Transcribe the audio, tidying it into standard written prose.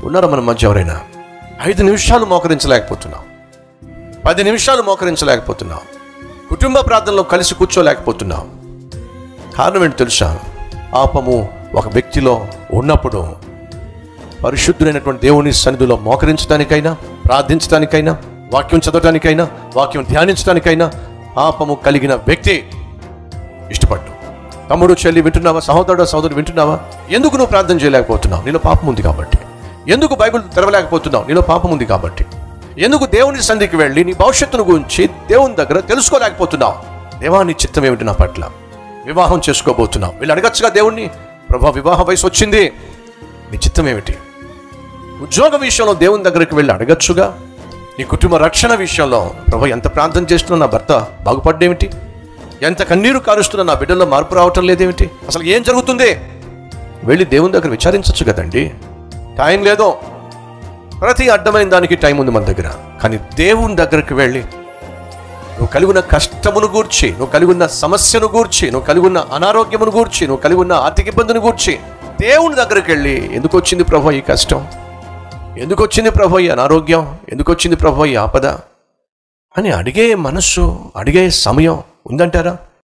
ఉన్నారా మన మధ్య ఎవరైనా? 5 నిమిషాలు మోకరించలేకపోతున్నాం, 10 నిమిషాలు మోకరించలేకపోతున్నాం, కుటుంబ ప్రార్థనలో కలిసి కూర్చోలేకపోతున్నాం. కారణం ఏంటి తెలుసా? పాపము ఒక వ్యక్తిలో ఉన్నప్పుడు పరిశుద్ధుడైనటువంటి దేవుని సన్నిధిలో మోకరించడానికైనా, ప్రార్థించడానికైనా, వాక్యం చదవడానికైనా, వాక్యం ధ్యానించడానికైనా పాపము కలిగిన వ్యక్తి ఇష్టపడ్డు. తమ్ముడు, చెల్లి వింటున్నావా? సహోదరుడు, సహోదరుడు వింటున్నావా? ఎందుకు నువ్వు ప్రార్థన చేయలేకపోతున్నావు? నీలో పాపం ఉంది కాబట్టి. ఎందుకు బైబిల్ తెరవలేకపోతున్నావు? నీలో పాపం ఉంది కాబట్టి. ఎందుకు దేవుని సన్నిధికి వెళ్ళి నీ భవిష్యత్తును గురించి దేవుని దగ్గర తెలుసుకోలేకపోతున్నావు? దేవా, నీ చిత్తం ఏమిటి నా పట్ల? వివాహం చేసుకోబోతున్నావు, వీళ్ళు అడగచ్చుగా దేవుణ్ణి, ప్రభా వివాహ వయసు వచ్చింది, నీ చిత్తం ఏమిటి? ఉద్యోగ విషయంలో దేవుని దగ్గరికి వెళ్ళి అడగచ్చుగా. నీ కుటుంబ రక్షణ విషయంలో, ప్రభా ఎంత ప్రార్థన చేస్తున్నా నా భర్త బాగుపడ్డేమిటి? ఎంత కన్నీరు కారుస్తున్నా నా బిడ్డల్లో మార్పు రావటం లేదేమిటి? అసలు ఏం జరుగుతుంది? వెళ్ళి దేవుని దగ్గర విచారించచ్చు కదండి. టైం లేదో, ప్రతి అడ్డమైన దానికి టైం ఉంది మన దగ్గర. కానీ దేవుని దగ్గరికి వెళ్ళి నువ్వు కలిగి ఉన్న కష్టమును గూర్చి, నువ్వు కలిగి ఉన్న సమస్యను గూర్చి, నువ్వు కలిగి ఉన్న అనారోగ్యమును గూర్చి, నువ్వు కలిగి ఉన్న ఆర్థిక ఇబ్బందిని గూర్చి దేవుని దగ్గరికి వెళ్ళి, ఎందుకు వచ్చింది ప్రభు ఈ కష్టం, ఎందుకు వచ్చింది ప్రభు ఈ అనారోగ్యం, ఎందుకు వచ్చింది ప్రభు ఈ ఆపద అని అడిగే మనస్సు, అడిగే సమయం ఉందంటారా?